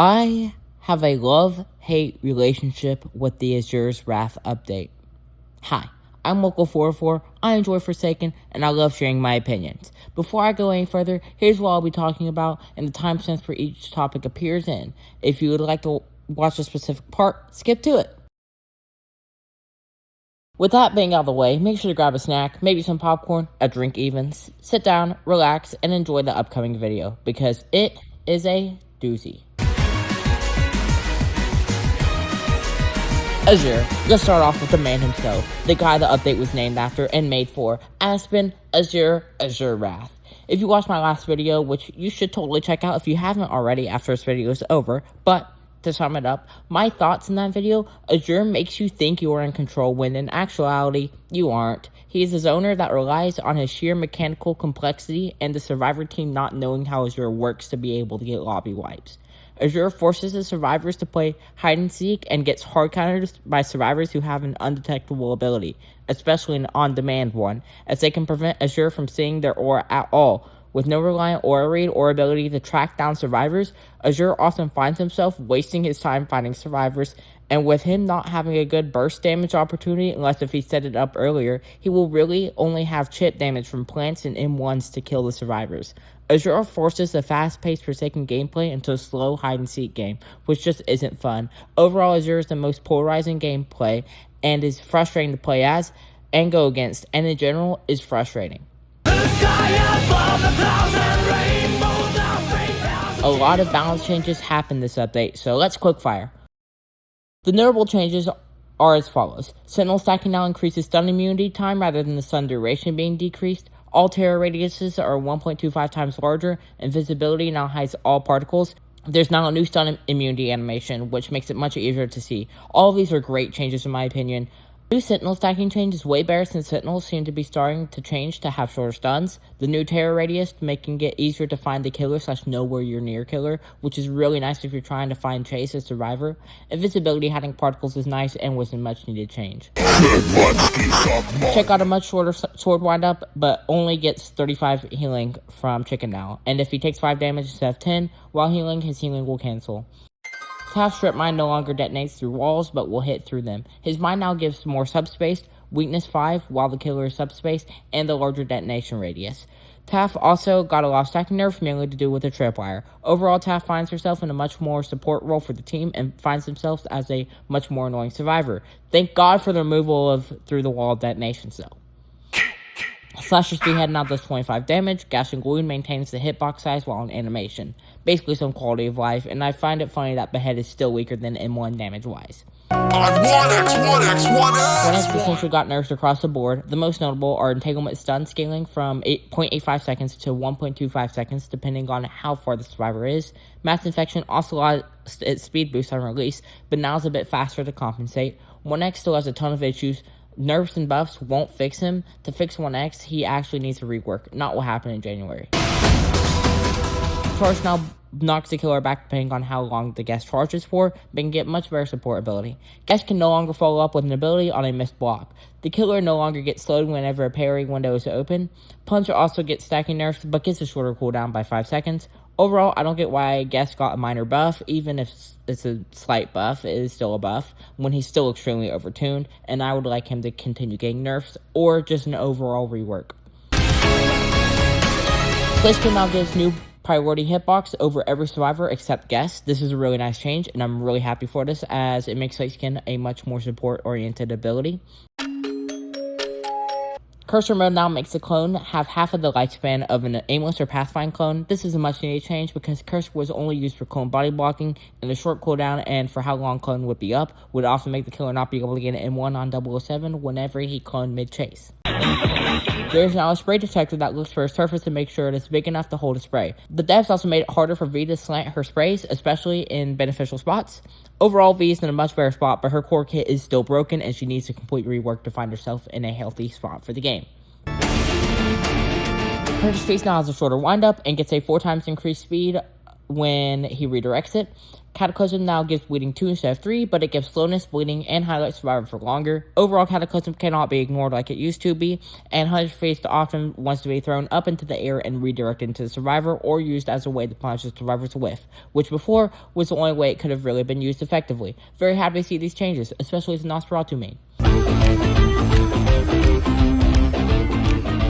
I have a love-hate relationship with the Azure's Wrath update. Hi, I'm Local44, I enjoy Forsaken, and I love sharing my opinions. Before I go any further, here's what I'll be talking about, and the timestamps for each topic appears in. If you would like to watch a specific part, skip to it. With that being out of the way, make sure to grab a snack, maybe some popcorn, a drink even, sit down, relax, and enjoy the upcoming video, because it is a doozy. Azure. Let's start off with the man himself, the guy the update was named after and made for, Aspen, Azure Wrath. If you watched my last video, which you should totally check out if you haven't already after this video is over, but to sum it up, my thoughts in that video, Azure makes you think you are in control when in actuality, you aren't. He is a zoner that relies on his sheer mechanical complexity and the survivor team not knowing how Azure works to be able to get lobby wipes. Azure forces the survivors to play hide and seek and gets hard countered by survivors who have an undetectable ability, especially an on-demand one, as they can prevent Azure from seeing their aura at all. With no reliant aura read or ability to track down survivors, Azure often finds himself wasting his time finding survivors, and with him not having a good burst damage opportunity, unless if he set it up earlier, he will really only have chip damage from plants and M1s to kill the survivors. Azure forces a fast-paced Forsaken gameplay into a slow hide-and-seek game, which just isn't fun. Overall, Azure is the most polarizing gameplay and is frustrating to play as and go against, and in general is frustrating. A lot of balance changes happened this update, so let's quickfire. The notable changes are as follows. Sentinel stacking now increases stun immunity time rather than the stun duration being decreased. All terror radiuses are 1.25 times larger. Invisibility now hides all particles. There's now a new stun immunity animation, which makes it much easier to see. All of these are great changes in my opinion. New Sentinel stacking change is way better since Sentinels seem to be starting to change to have shorter stuns. The new terror radius making it easier to find the killer / know where you're near killer, which is really nice if you're trying to find chase as survivor. Invisibility hiding particles is nice and was a much needed change. Check out a much shorter sword windup, but only gets 35 healing from Chicken now. And if he takes 5 damage instead of 10 while healing, his healing will cancel. Half Strip Mine no longer detonates through walls, but will hit through them. His mine now gives more subspace, weakness 5, while the killer is subspace, and the larger detonation radius. Taff also got a lot of stacking nerf, mainly to do with the tripwire. Overall, Taff finds herself in a much more support role for the team and finds himself as a much more annoying survivor. Thank God for the removal of through the wall detonations though. Slasher's Behead now does 25 damage. Gashing Wound maintains the hitbox size while in animation. Basically some quality of life, and I find it funny that Behead is still weaker than M1 damage-wise. 1x potential got nerfs across the board. The most notable are Entanglement stun scaling from 0.85 seconds to 1.25 seconds, depending on how far the survivor is. Mass Infection also lost its speed boost on release, but now is a bit faster to compensate. 1x still has a ton of issues. Nerfs and buffs won't fix him. To fix 1x, he actually needs to rework, not what happened in January. Charge now knocks the killer back depending on how long the guest charges for, but can get much better support ability. Guest can no longer follow up with an ability on a missed block. The killer no longer gets slowed whenever a parry window is open. Puncher also gets stacking nerfs, but gets a shorter cooldown by 5 seconds. Overall, I don't get why Guest got a minor buff, even if it's a slight buff, it is still a buff, when he's still extremely overtuned, and I would like him to continue getting nerfs, or just an overall rework. Splitskin now gives new priority hitbox over every survivor except Guest. This is a really nice change, and I'm really happy for this, as it makes Splitskin a much more support-oriented ability. Cursor mode now makes the clone have half of the lifespan of an aimless or pathfind clone. This is a much needed change because Cursor was only used for clone body blocking, and the short cooldown and for how long clone would be up would often make the killer not be able to get an M1 on 007 whenever he cloned mid-chase. There is now a spray detector that looks for a surface to make sure it is big enough to hold a spray. The devs also made it harder for V to slant her sprays, especially in beneficial spots. Overall, V is in a much better spot, but her core kit is still broken and she needs a complete rework to find herself in a healthy spot for the game. Purchase Face now has a shorter windup and gets a 4 times increased speed when he redirects it. Cataclysm now gives bleeding 2 instead of 3, but it gives slowness, bleeding, and highlights survivor for longer. Overall, Cataclysm cannot be ignored like it used to be, and Hunter's Face often wants to be thrown up into the air and redirected into the survivor, or used as a way to punish the survivor's whiff, which before was the only way it could have really been used effectively. Very happy to see these changes, especially as a Nosferatu main.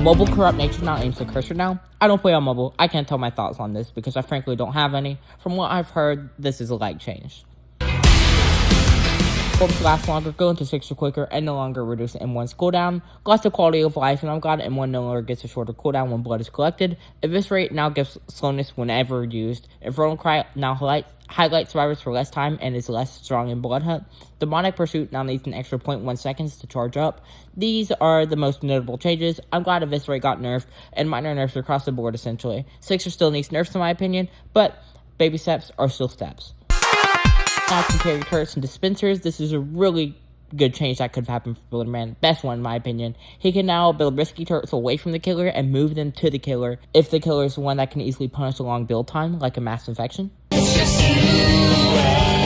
Mobile corrupt nature now aims the cursor now. I don't play on mobile. I can't tell my thoughts on this because I frankly don't have any. From what I've heard, this is a light change. Orbs last longer, go into 6 or quicker, and no longer reduce M1's cooldown. Loss of quality of life, and I'm glad M1 no longer gets a shorter cooldown when blood is collected. Eviscerate now gives slowness whenever used. Infernal Cry now highlights survivors for less time and is less strong in Blood Hunt. Demonic Pursuit now needs an extra 0.1 seconds to charge up. These are the most notable changes. I'm glad Eviscerate got nerfed, and minor nerfs across the board essentially. Sixer still needs nerfs in my opinion, but baby steps are still steps. Now can carry turrets and dispensers. This is a really good change that could have happened for Builderman. Best one in my opinion. He can now build risky turrets away from the killer and move them to the killer if the killer is the one that can easily punish a long build time, like a mass infection.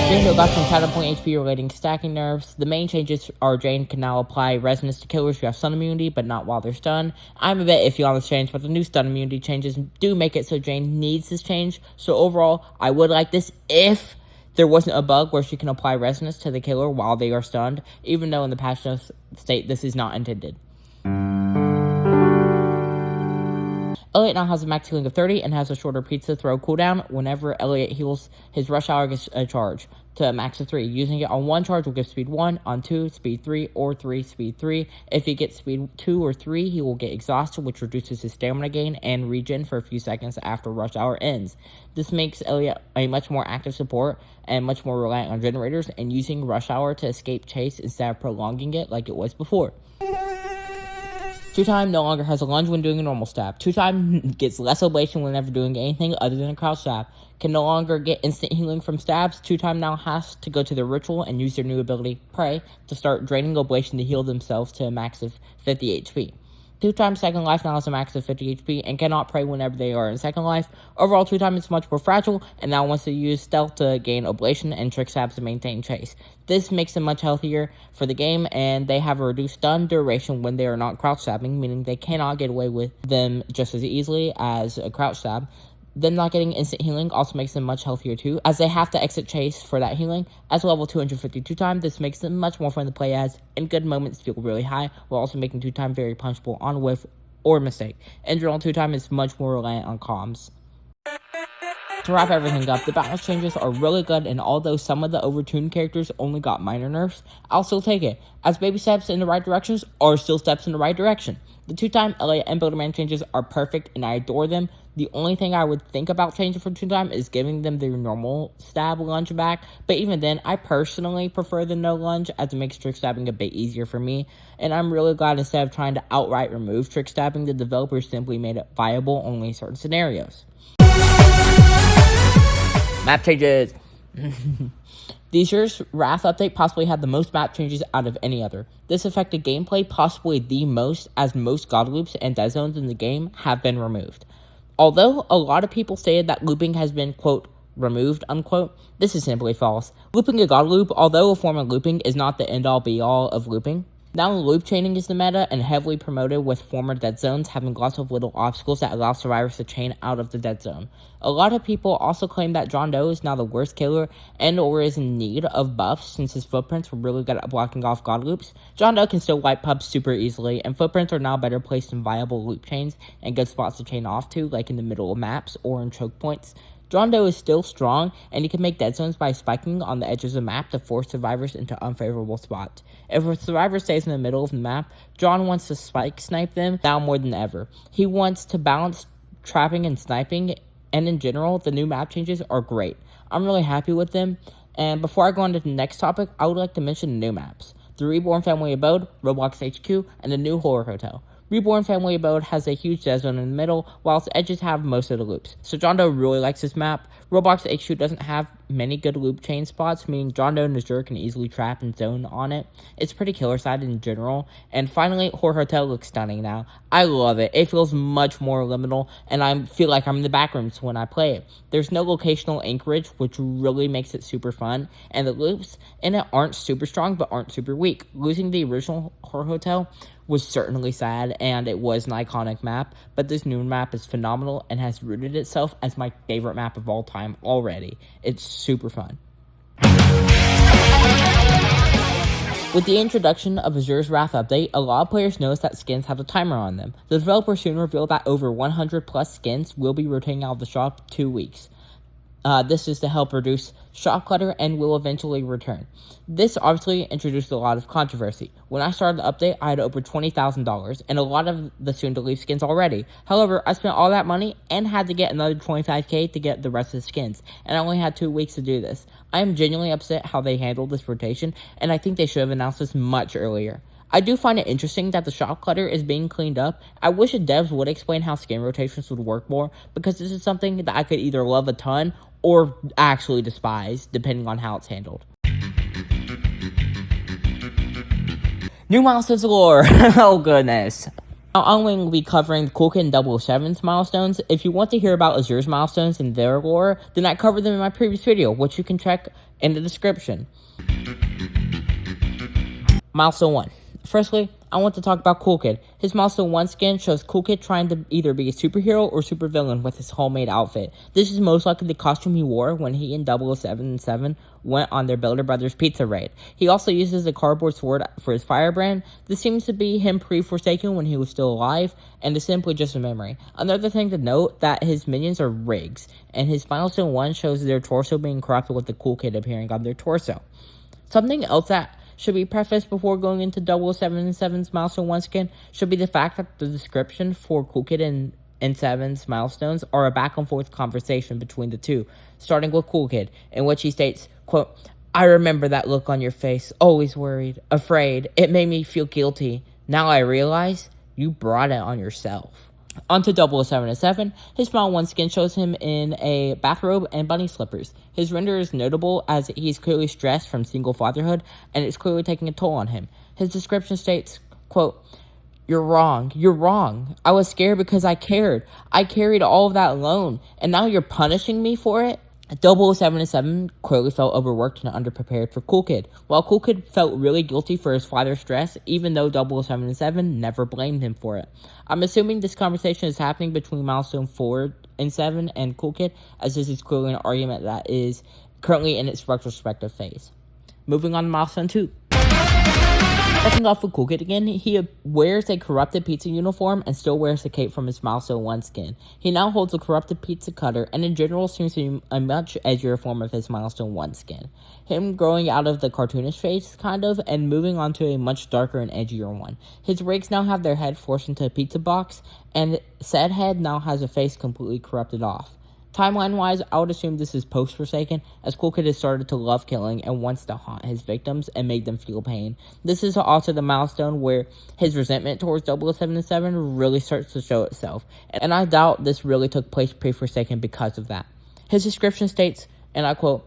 Jane got some shadow point HP relating to stacking nerfs. The main changes are Jane can now apply resonance to killers who have stun immunity, but not while they're stunned. I'm a bit iffy on this change, but the new stun immunity changes do make it so Jane needs this change. So overall, I would like this if there wasn't a bug where she can apply resonance to the killer while they are stunned, even though in the patch notes state this is not intended. Elliot now has a max healing of 30 and has a shorter pizza throw cooldown. Whenever Elliot heals, his rush hour gets a charge to a max of 3. Using it on 1 charge will give speed 1, on 2, speed 3, or 3, speed 3. If he gets speed 2 or 3, he will get exhausted, which reduces his stamina gain and regen for a few seconds after rush hour ends. This makes Elliot a much more active support and much more reliant on generators and using rush hour to escape chase instead of prolonging it like it was before. 2-time no longer has a lunge when doing a normal stab. 2-time gets less ablation whenever doing anything other than a crouch stab. Can no longer get instant healing from stabs. 2-time now has to go to the ritual and use their new ability, Pray, to start draining ablation to heal themselves to a max of 50 HP. 2-time second life now has a max of 50 HP and cannot pray whenever they are in second life. Overall, 2-time is much more fragile and now wants to use stealth to gain ablation and trick stabs to maintain chase. This makes them much healthier for the game, and they have a reduced stun duration when they are not crouch stabbing, meaning they cannot get away with them just as easily as a crouch stab. Them not getting instant healing also makes them much healthier too, as they have to exit chase for that healing. As level 252 time, this makes them much more fun to play as, and good moments feel really high, while also making 2-time very punchable on whiff or mistake. In general, 2-time is much more reliant on comms. To wrap everything up, the balance changes are really good, and although some of the overtuned characters only got minor nerfs, I'll still take it, as baby steps in the right directions are still steps in the right direction. The 2-time Elliot and Builderman changes are perfect, and I adore them. The only thing I would think about changing for 2-time is giving them their normal stab lunge back, but even then, I personally prefer the no lunge, as it makes trick stabbing a bit easier for me, and I'm really glad instead of trying to outright remove trick stabbing, the developers simply made it viable only in certain scenarios. Map changes! This year's Wrath update possibly had the most map changes out of any other. This affected gameplay possibly the most, as most god loops and dead zones in the game have been removed. Although a lot of people stated that looping has been, quote, removed, unquote, this is simply false. Looping a god loop, although a form of looping, is not the end-all be-all of looping. Now loop chaining is the meta and heavily promoted, with former dead zones having lots of little obstacles that allow survivors to chain out of the dead zone. A lot of people also claim that John Doe is now the worst killer and or is in need of buffs since his footprints were really good at blocking off god loops. John Doe can still wipe pubs super easily, and footprints are now better placed in viable loop chains and good spots to chain off to, like in the middle of maps or in choke points. John Doe is still strong, and he can make dead zones by spiking on the edges of the map to force survivors into unfavorable spots. If a survivor stays in the middle of the map, John wants to spike snipe them now more than ever. He wants to balance trapping and sniping, and in general, the new map changes are great. I'm really happy with them, and before I go on to the next topic, I would like to mention the new maps. The Reborn Family Abode, Roblox HQ, and the new Horror Hotel. Reborn Family Abode has a huge dead zone in the middle, while its edges have most of the loops. So John Doe really likes this map. Roblox HQ doesn't have many good loop chain spots, meaning John Doe and Azure can easily trap and zone on it. It's pretty killer side in general. And finally, Horror Hotel looks stunning now. I love it. It feels much more liminal, and I feel like I'm in the back rooms when I play it. There's no locational anchorage, which really makes it super fun, and the loops in it aren't super strong, but aren't super weak. Losing the original Horror Hotel was certainly sad, and it was an iconic map, but this new map is phenomenal and has rooted itself as my favorite map of all time already. It's super fun. With the introduction of Azure's Wrath update, a lot of players noticed that skins have a timer on them. The developer soon revealed that over 100 plus skins will be rotating out of the shop 2 weeks. This is to help reduce shop clutter and will eventually return. This obviously introduced a lot of controversy. When I started the update, I had over $20,000 and a lot of the soon-to-leave skins already. However, I spent all that money and had to get another $25K to get the rest of the skins, and I only had 2 weeks to do this. I am genuinely upset how they handled this rotation, and I think they should have announced this much earlier. I do find it interesting that the shop clutter is being cleaned up. I wish the devs would explain how skin rotations would work more, because this is something that I could either love a ton or actually despise, depending on how it's handled. New Milestones Lore! Oh goodness. Now, I'm going to be covering the Cool Kid and 007's milestones. If you want to hear about Azure's milestones and their lore, then I covered them in my previous video, which you can check in the description. Milestone 1. Firstly, I want to talk about Cool Kid. His Milestone 1 skin shows Cool Kid trying to either be a superhero or supervillain with his homemade outfit. This is most likely the costume he wore when he and 007 went on their Builder Brothers pizza raid. He also uses a cardboard sword for his firebrand. This seems to be him pre-Forsaken when he was still alive, and is simply just a memory. Another thing to note that his minions are rigs, and his Milestone 1 shows their torso being corrupted with the Cool Kid appearing on their torso. Something else that should be prefaced before going into 007's Milestone 1 skin should be the fact that the description for Cool Kid and 7's milestones are a back and forth conversation between the two, starting with Cool Kid, in which he states, quote, "I remember that look on your face, always worried, afraid, it made me feel guilty. Now I realize you brought it on yourself." On to 007, his Smile 1 skin shows him in a bathrobe and bunny slippers. His render is notable as he's clearly stressed from single fatherhood, and it's clearly taking a toll on him. His description states, quote, you're wrong. I was scared because I cared. I carried all of that alone, and now you're punishing me for it?" 007 clearly felt overworked and underprepared for Cool Kid, while Cool Kid felt really guilty for his father's stress, even though 007 never blamed him for it. I'm assuming this conversation is happening between Milestone 4 and 7 and Cool Kid, as this is clearly an argument that is currently in its retrospective phase. Moving on to Milestone 2. Starting off with Cool Kid again, he wears a corrupted pizza uniform and still wears the cape from his Milestone 1 skin. He now holds a corrupted pizza cutter and in general seems to be a much edgier form of his Milestone 1 skin. Him growing out of the cartoonish face, kind of, and moving on to a much darker and edgier one. His rigs now have their head forced into a pizza box, and said head now has a face completely corrupted off. Timeline-wise, I would assume this is post-Forsaken, as Cool Kid has started to love killing and wants to haunt his victims and make them feel pain. This is also the milestone where his resentment towards 007 really starts to show itself, and I doubt this really took place pre-Forsaken because of that. His description states, and I quote,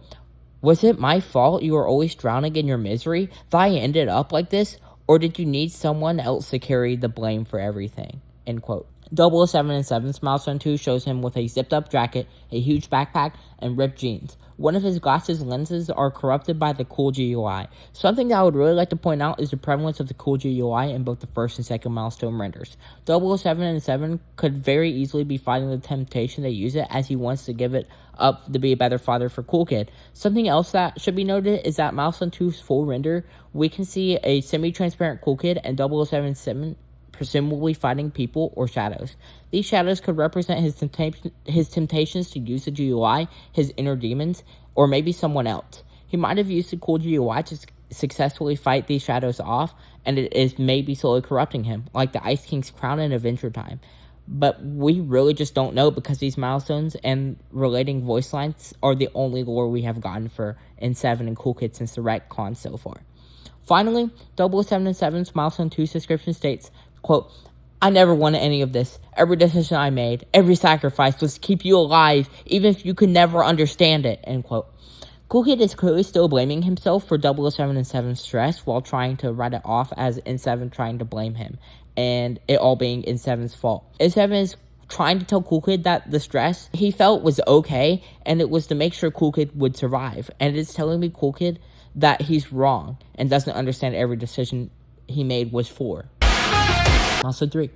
"Was it my fault you were always drowning in your misery, that I ended up like this, or did you need someone else to carry the blame for everything?" End quote. 007's Milestone 2 shows him with a zipped-up jacket, a huge backpack, and ripped jeans. One of his glasses lenses are corrupted by the Cool GUI. Something that I would really like to point out is the prevalence of the Cool GUI in both the first and second Milestone renders. 007 could very easily be fighting the temptation to use it, as he wants to give it up to be a better father for Cool Kid. Something else that should be noted is that Milestone 2's full render, we can see a semi-transparent Cool Kid and 007 presumably fighting people or shadows. These shadows could represent his temptations to use the GUI, his inner demons, or maybe someone else. He might have used the Cool GUI to successfully fight these shadows off, and it is maybe slowly corrupting him, like the Ice King's crown in Adventure Time. But we really just don't know, because these milestones and relating voice lines are the only lore we have gotten for N7 and Cool Kid since the retcon so far. Finally, 007's Milestone 2 description states, quote, I never wanted any of this. Every decision I made, every sacrifice was to keep you alive, even if you could never understand it, end quote. Cool Kid is clearly still blaming himself for 007 and 7's stress while trying to write it off as N7 trying to blame him, and it all being N7's fault. N7 is trying to tell Cool Kid that the stress he felt was okay, and it was to make sure Cool Kid would survive. And it's telling me Cool Kid that he's wrong and doesn't understand every decision he made was for. Also 3.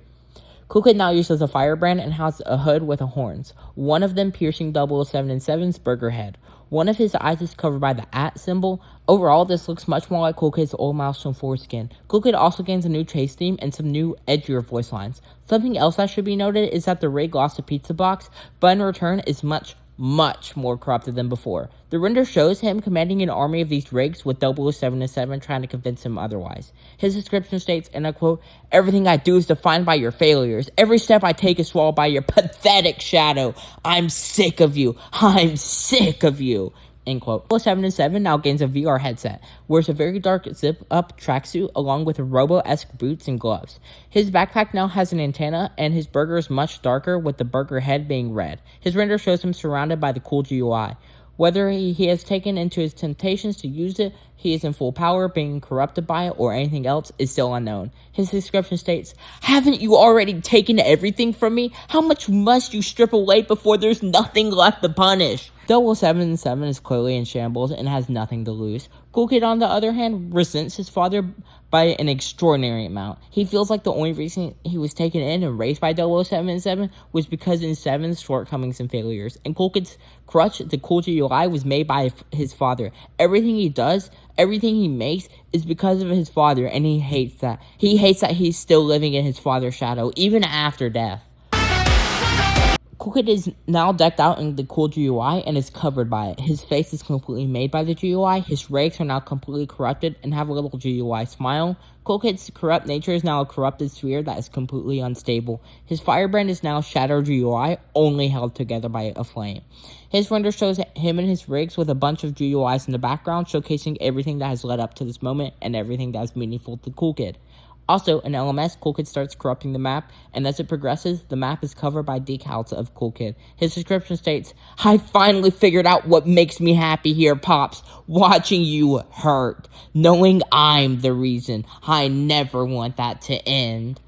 Cool Kid now uses a firebrand and has a hood with horns, one of them piercing 007 and 7's burger head. One of his eyes is covered by the @ symbol. Overall, this looks much more like Cool Kid's old Milestone 4 skin. Cool Kid also gains a new chase theme and some new, edgier voice lines. Something else that should be noted is that the rig lost a pizza box, but in return is much more corrupted than before. The render shows him commanding an army of these rigs with 007 and 7 trying to convince him otherwise. His description states, and I quote, "Everything I do is defined by your failures. Every step I take is swallowed by your pathetic shadow. I'm sick of you. I'm sick of you." End quote. 007 and 7 now gains a VR headset, wears a very dark zip-up tracksuit along with Robo-esque boots and gloves. His backpack now has an antenna, and his burger is much darker with the burger head being red. His render shows him surrounded by the cool GUI. Whether he has taken into his temptations to use it, he is in full power, being corrupted by it, or anything else is still unknown. His description states, "Haven't you already taken everything from me? How much must you strip away before there's nothing left to punish?" 007 and 7 is clearly in shambles and has nothing to lose. Cool Kid, on the other hand, resents his father by an extraordinary amount. He feels like the only reason he was taken in and raised by 007 and 7 was because in 7's shortcomings and failures. And Cool Kid's crutch, the Cool GUI, was made by his father. Everything he does, everything he makes is because of his father, and he hates that. He hates that he's still living in his father's shadow, even after death. Cool Kid is now decked out in the cool GUI and is covered by it. His face is completely made by the GUI. His rags are now completely corrupted and have a little GUI smile. Cool Kid's corrupt nature is now a corrupted sphere that is completely unstable. His firebrand is now Shadow GUI, only held together by a flame. His render shows him and his rigs with a bunch of GUIs in the background, showcasing everything that has led up to this moment and everything that is meaningful to Cool Kid. Also, in LMS, Cool Kid starts corrupting the map, and as it progresses, the map is covered by decals of Cool Kid. His description states, "I finally figured out what makes me happy here, Pops. Watching you hurt. Knowing I'm the reason. I never want that to end."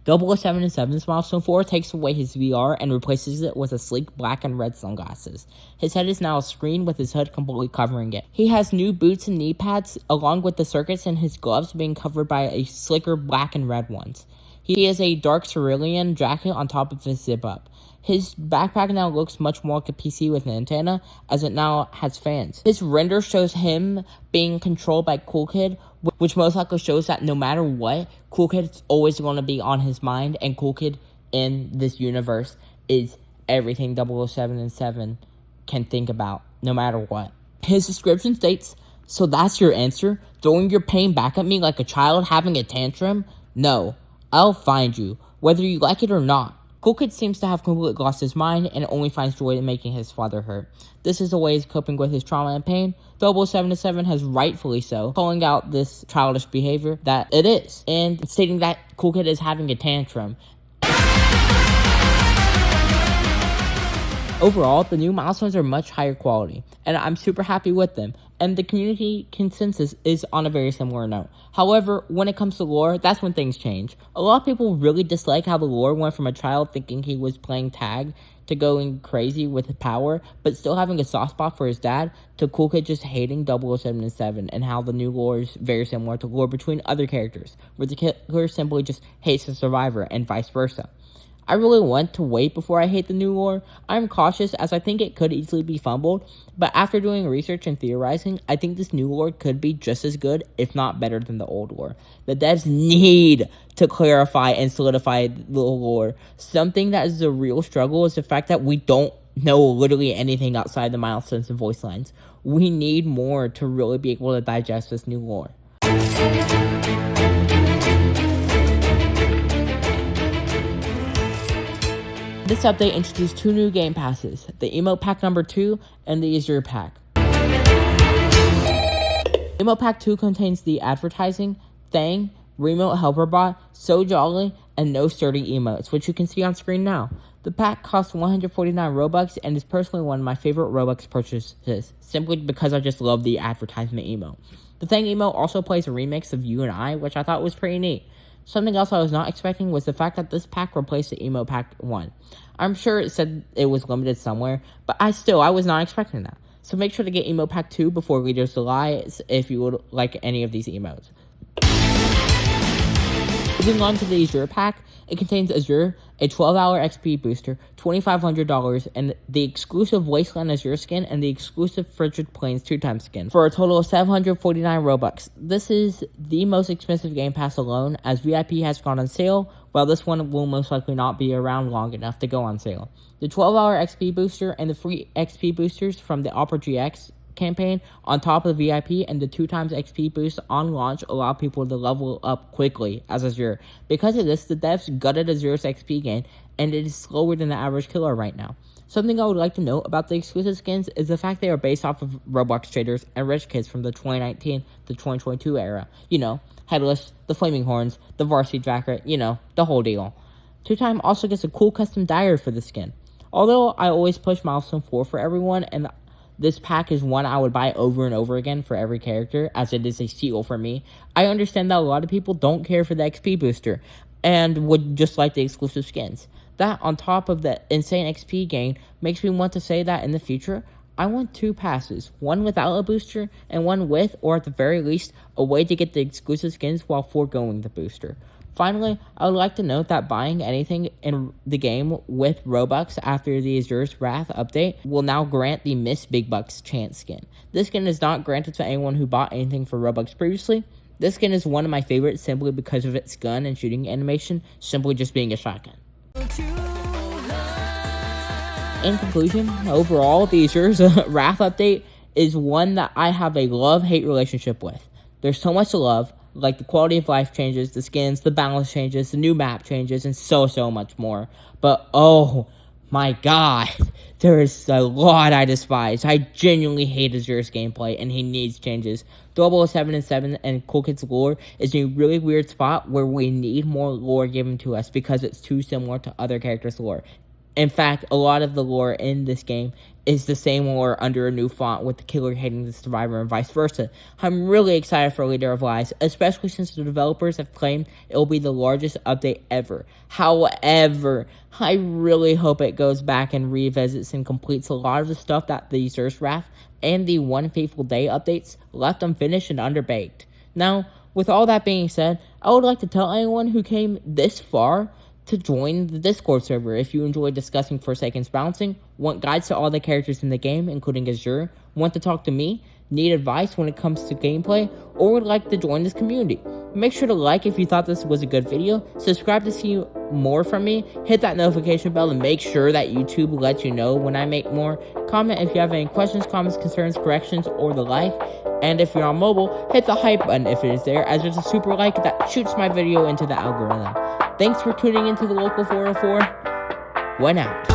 007 and 7's Milestone 4 takes away his VR and replaces it with a sleek black and red sunglasses. His head is now a screen with his hood completely covering it. He has new boots and knee pads, along with the circuits and his gloves being covered by a slicker black and red ones. He has a dark cerulean jacket on top of his zip-up. His backpack now looks much more like a PC with an antenna, as it now has fans. His render shows him being controlled by Cool Kid, which most likely shows that no matter what, Cool Kid's always going to be on his mind, and Cool Kid in this universe is everything 007 and 7 can think about, no matter what. His description states, "So that's your answer? Throwing your pain back at me like a child having a tantrum? No, I'll find you, whether you like it or not." Cool Kid seems to have completely lost his mind and only finds joy in making his father hurt. This is the way he's coping with his trauma and pain. 007 and 7 has rightfully so, calling out this childish behavior that it is, and stating that Cool Kid is having a tantrum. Overall, the new milestones are much higher quality, and I'm super happy with them, and the community consensus is on a very similar note. However, when it comes to lore, that's when things change. A lot of people really dislike how the lore went from a child thinking he was playing tag to going crazy with power, but still having a soft spot for his dad, to Cool Kid just hating 007 and 7, and how the new lore is very similar to lore between other characters, where the killer simply just hates the survivor, and vice versa. I really want to wait before I hate the new lore. I'm cautious as I think it could easily be fumbled, but after doing research and theorizing, I think this new lore could be just as good, if not better than the old lore. The devs need to clarify and solidify the lore. Something that is a real struggle is the fact that we don't know literally anything outside the milestones and voice lines. We need more to really be able to digest this new lore. This update introduced 2 new game passes, the Emote Pack number 2 and the Azure Pack. Emote Pack 2 contains the Advertising, Thang, Remote Helper Bot, So Jolly, and no sturdy emotes, which you can see on screen now. The pack costs 149 Robux and is personally one of my favorite Robux purchases, simply because I just love the advertisement emote. The Thing emote also plays a remix of You and I, which I thought was pretty neat. Something else I was not expecting was the fact that this pack replaced the emote pack 1. I'm sure it said it was limited somewhere, but I was not expecting that. So make sure to get emote pack 2 before Leaders Lie if you would like any of these emotes. Moving on to the Azure pack, it contains Azure, a 12-hour XP booster, $2,500, and the exclusive Wasteland Azure skin and the exclusive Frigid Plains 2x skin, for a total of 749 Robux. This is the most expensive Game Pass alone, as VIP has gone on sale, while this one will most likely not be around long enough to go on sale. The 12-hour XP booster and the free XP boosters from the Opera GX campaign on top of the VIP and the 2x XP boost on launch allow people to level up quickly as Azure. Because of this, the devs gutted Azure's XP gain, and it is slower than the average killer right now. Something I would like to note about the exclusive skins is the fact they are based off of Roblox traders and rich kids from the 2019 to 2022 era. You know, Headless, the Flaming Horns, the Varsity Jacket, you know, the whole deal. 2Time also gets a cool custom diary for the skin. Although I always push Milestones Lore for everyone, and this pack is one I would buy over and over again for every character, as it is a steal for me, I understand that a lot of people don't care for the XP booster, and would just like the exclusive skins. That, on top of the insane XP gain, makes me want to say that in the future, I want 2 passes, one without a booster, and one with, or at the very least, a way to get the exclusive skins while foregoing the booster. Finally, I would like to note that buying anything in the game with Robux after the Azure's Wrath update will now grant the Miss Big Bucks chance skin. This skin is not granted to anyone who bought anything for Robux previously. This skin is one of my favorites simply because of its gun and shooting animation, simply just being a shotgun. In conclusion, overall, the Azure's Wrath update is one that I have a love-hate relationship with. There's so much to love, like the quality of life changes, the skins, the balance changes, the new map changes, and so much more. But oh my god, there is a lot I despise. I genuinely hate Azure's gameplay, and he needs changes. 007 and 7 and Cool Kids Lore is a really weird spot where we need more lore given to us because it's too similar to other characters' lore. In fact, a lot of the lore in this game is the same lore under a new font, with the killer hating the survivor and vice versa. I'm really excited for Leader of Lies, especially since the developers have claimed it will be the largest update ever. However, I really hope it goes back and revisits and completes a lot of the stuff that the Azure's Wrath and the One Fateful Day updates left unfinished and underbaked. Now, with all that being said, I would like to tell anyone who came this far to join the Discord server if you enjoy discussing Forsaken's balancing, want guides to all the characters in the game, including Azure, want to talk to me, need advice when it comes to gameplay, or would like to join this community. Make sure to like if you thought this was a good video, subscribe to see more from me, hit that notification bell, and make sure that YouTube lets you know when I make more. Comment if you have any questions, comments, concerns, corrections, or the like. And if you're on mobile, hit the hype button if it is there, as there's a super like that shoots my video into the algorithm. Thanks for tuning into the Local 404. One out.